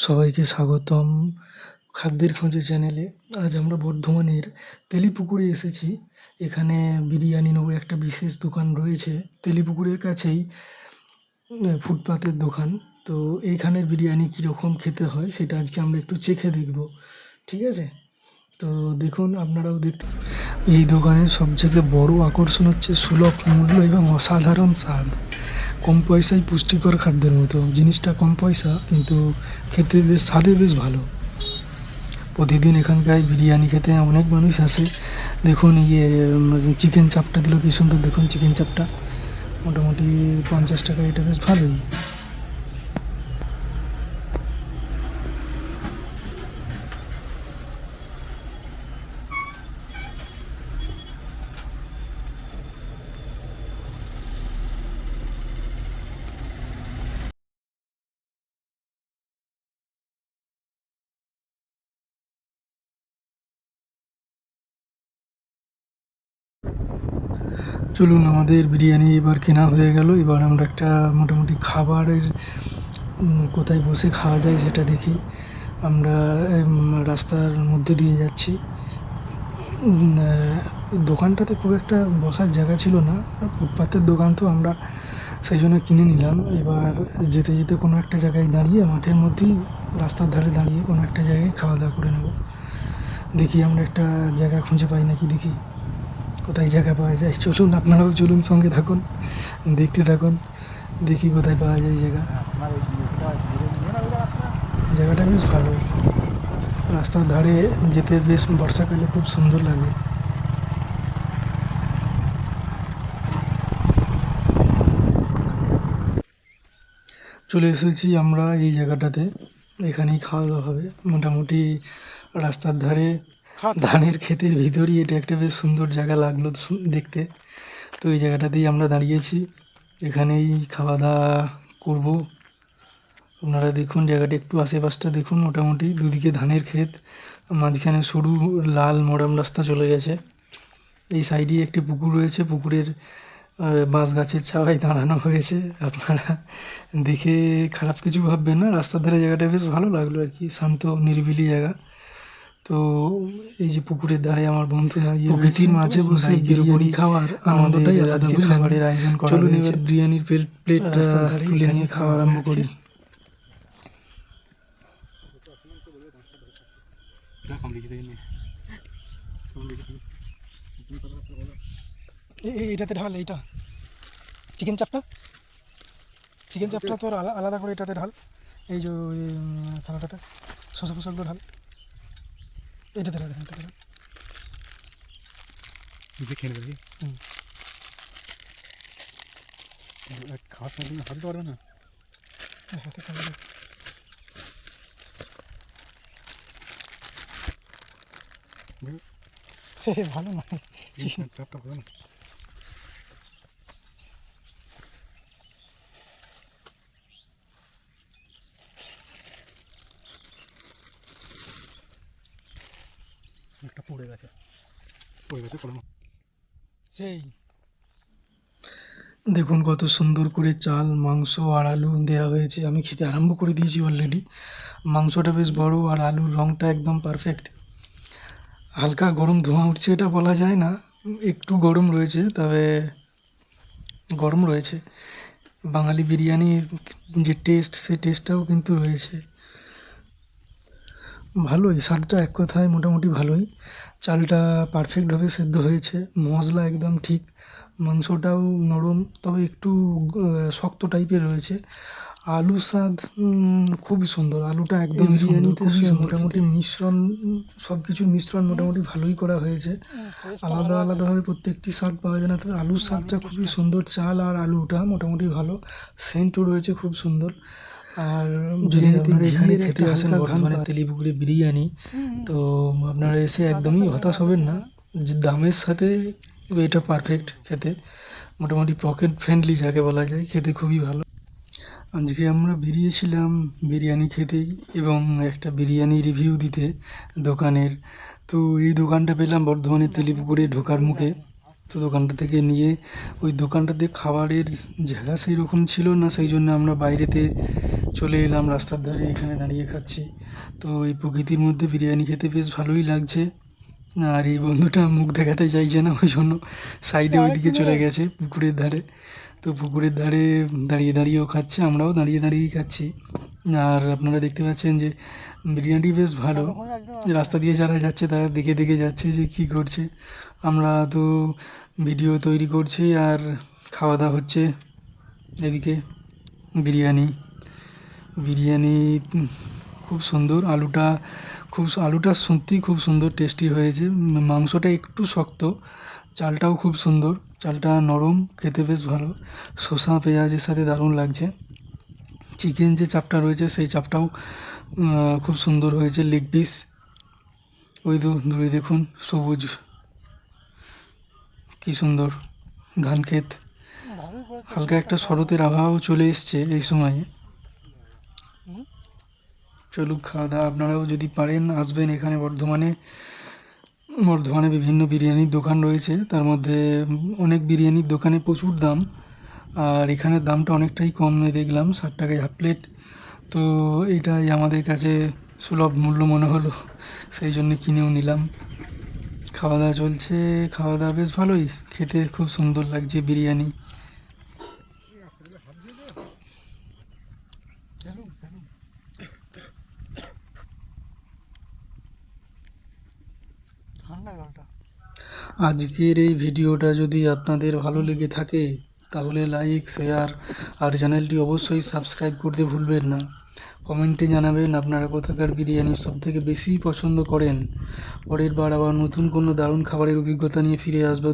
সবাইকে স্বাগতম খাদ্যের খোঁজে চ্যানেলে। আজ আমরা বর্ধমানের তেলিপুকুরে এসেছি। এখানে বিরিয়ানি নেবো, একটা বিশেষ দোকান রয়েছে তেলিপুকুরের কাছেই, ফুটপাতের দোকান। তো এইখানের বিরিয়ানি কীরকম খেতে হয় সেটা আজকে আমরা একটু চেখে দেখব, ঠিক আছে? তো দেখুন, আপনারাও দেখতে। এই দোকানের সবথেকে বড় আকর্ষণ হচ্ছে সুলভ মূল্য এবং অসাধারণ স্বাদ। কম পয়সায় পুষ্টিকর খাদ্যের মতো, জিনিসটা কম পয়সা কিন্তু খেতে বেশ স্বাদে বেশ ভালো। প্রতিদিন এখানকার বিরিয়ানি খেতে অনেক মানুষ আসে। দেখুন চিকেন চাপটা দিল কি সুন্দর, দেখুন চিকেন চাপটা মোটামুটি 50 টাকা, এটা বেশ ভালোই। চলুন, আমাদের বিরিয়ানি এবার কেনা হয়ে গেল। এবার আমরা একটা মোটামুটি খাবারের কোথায় বসে খাওয়া যায় সেটা দেখি। আমরা রাস্তার মধ্যে দিয়ে যাচ্ছি। দোকানটাতে খুব একটা বসার জায়গা ছিল না, ফুটপাতের দোকান তো আমরা সেই জন্য কিনে নিলাম। এবার যেতে যেতে কোনো একটা জায়গায় দাঁড়িয়ে, মাঠের মধ্যেই রাস্তার ধারে দাঁড়িয়ে কোনো একটা জায়গায় খাওয়া দাওয়া করে নেব। দেখি আমরা একটা জায়গা খুঁজে পাই নাকি, দেখি কোথায় জায়গা পাওয়া যায়। চলুন, আপনারাও চলুন, সঙ্গে থাকুন, দেখতে থাকুন, দেখি কোথায় পাওয়া যায় জায়গা। জায়গাটা বেশ ভালো, রাস্তার ধারে যেতে বেশ বর্ষাকালে খুব সুন্দর লাগে। চলে এসেছি আমরা এই জায়গাটাতে, এখানেই খাওয়া দাওয়া হবে। মোটামুটি রাস্তার ধারে ধানের ক্ষেতের ভিতরই এটা একটা বেশ সুন্দর জায়গা লাগলো দেখতে। তো এই জায়গাটাতেই আমরা দাঁড়িয়েছি, এখানেই খাওয়া দাওয়া করবো। আপনারা দেখুন জায়গাটা একটু, আশেপাশটা দেখুন। মোটামুটি দুদিকে ধানের ক্ষেত, মাঝখানে সরু লাল মোরাম রাস্তা চলে গেছে। এই সাইডেই একটি পুকুর রয়েছে, পুকুরের বাঁশ গাছের ছাওয়ায় দাঁড়ানো হয়েছে। আপনারা দেখে খারাপ কিছু ভাববেন না, রাস্তার ধারে জায়গাটা বেশ ভালো লাগলো আর কি, শান্ত নিরিবিলি জায়গা। তো এই যে পুকুরের ধারে আমার বন্ধু দাঁড়িয়ে, প্রকৃতির মাঝে বসে বিরিয়ানি খাওয়ার আনন্দটাই আলাদা। খাবারের আয়োজন করা হয়েছে। চলুন এবার বিরিয়ানির প্লেটটা তুলে নিয়ে খাওয়া আরম্ভ করি। এটাতে ঢাল, এইটা চিকেন চাপটা তোর আলাদা করে এটাতে ঢাল। এই যে থালাটাতে শসা ফসাগুলো ঢাল, এটাতে ঢাল, এটাতে ঢাল। খেয়ে নেবে খাওয়ার সময় তুমি হাঁটতে পারবে না, হাতে খাবে ভালো নয়, চিকেন চাপটা ভালো না। একটা পড়ে গেছে সেই। দেখুন কত সুন্দর করে চাল, মাংস আর আলু দেওয়া হয়েছে। আমি খেতে আরম্ভ করে দিয়েছি অলরেডি। মাংসটা বেশ বড় আর আলুর রঙটা একদম পারফেক্ট। হালকা গরম ধোঁয়া উঠছে, এটা বলা যায় না, একটু গরম রয়েছে, তবে গরম রয়েছে। বাঙালি বিরিয়ানির যে টেস্ট, সেই টেস্টটাও কিন্তু রয়েছে। ভালোই স্বাদটা, এক কথায় মোটামুটি ভালোই। চালটা পারফেক্টভাবে সেদ্ধ হয়েছে, মশলা একদম ঠিক, মাংসটাও নরম, তবে একটু শক্ত টাইপের রয়েছে। আলু স্বাদ খুবই সুন্দর, আলুটা একদম বিরিয়ানিতে মোটামুটি মিশ্রণ, সব কিছুর মিশ্রণ মোটামুটি ভালোই করা হয়েছে। আলাদা আলাদাভাবে প্রত্যেকটি স্বাদ পাওয়া যায় না, তবে আলুর স্বাদটা খুবই সুন্দর। চাল আর আলুটা মোটামুটি ভালো, সেন্টও রয়েছে খুব সুন্দর। আর যদি আপনারা এখানে খেতে আসেন বর্ধমানে তেলিপুকুরে বিরিয়ানি, তো আপনারা এসে একদমই হতাশ হবেন না। যে দামের সাথে এটা পারফেক্ট খেতে, মোটামুটি পকেট ফ্রেন্ডলি যাকে বলা যায়, খেতে খুবই ভালো। আজকে আমরা বেরিয়েছিলাম বিরিয়ানি খেতেই এবং একটা বিরিয়ানি রিভিউ দিতে দোকানের। তো এই দোকানটা পেলাম বর্ধমানের তেলিপুকুরে ঢোকার মুখে। তো দোকানটা থেকে নিয়ে ওই দোকানটাতে খাবারের জায়গা সেই রকম ছিল না, সেই জন্য আমরা বাইরেতে চলে এলাম, রাস্তার ধারে এখানে দাঁড়িয়ে খাচ্ছি। তো এই প্রকৃতির মধ্যে বিরিয়ানি খেতে বেশ ভালোই লাগছে। আর এই বন্ধুটা মুখ দেখাতে চাইছে না, ওই জন্য সাইডে ওইদিকে চলে গেছে পুকুরের ধারে। তো পুকুরের ধারে দাঁড়িয়ে দাঁড়িয়েও খাচ্ছে, আমরাও দাঁড়িয়ে দাঁড়িয়েই খাচ্ছি। আর আপনারা দেখতে পাচ্ছেন যে বিরিয়ানিটি বেশ ভালো। রাস্তা দিয়ে যারা যাচ্ছে তারা দেখে দেখে যাচ্ছে যে কী করছে। আমরা তো ভিডিও তৈরি করছি আর খাওয়া দাওয়া হচ্ছে এদিকে। বিরিয়ানি বিরিয়ানি খুব সুন্দর, আলুটা সত্যিই খুব সুন্দর টেস্টি হয়েছে। মাংসটা একটু শক্ত, চালটাও খুব সুন্দর, চালটা নরম, খেতে বেশ ভালো। শসা পেঁয়াজের সাথে দারুণ লাগছে। চিকেন যে চাপটা রয়েছে সেই চাপটাও খুব সুন্দর হয়েছে। লেগ পিস, ওই দূরে দেখুন সবুজ, কী সুন্দর ধান ক্ষেত, হালকা একটা শরতের আবহাওয়াও চলে এসছে এই সময়ে। চলুক খাওয়া দাওয়া, আপনারাও যদি পারেন আসবেন এখানে বর্ধমানে বিভিন্ন বিরিয়ানির দোকান রয়েছে, তার মধ্যে অনেক বিরিয়ানির দোকানে প্রচুর দাম, আর এখানের দামটা অনেকটাই কম দেখলাম, 60 টাকায় হাফ প্লেট। তো এটাই আমাদের কাছে সুলভ মূল্য মনে হলো, সেই জন্য কিনেও নিলাম। খাওয়া দাওয়া চলছে, খাওয়া দাওয়া বেশ ভালোই, খেতে খুব সুন্দর লাগছে বিরিয়ানি। আজকের এই ভিডিওটা যদি আপনাদের ভালো লেগে থাকে তাহলে লাইক, শেয়ার আর চ্যানেলটি অবশ্যই সাবস্ক্রাইব করতে ভুলবেন না। কমেন্টে জানাবেন আপনারা কোথাকার বিরিয়ানি সবথেকে বেশি পছন্দ করেন। পরের বার আবার নতুন কোনো দারুণ খাবারের অভিজ্ঞতা নিয়ে ফিরে আসবো।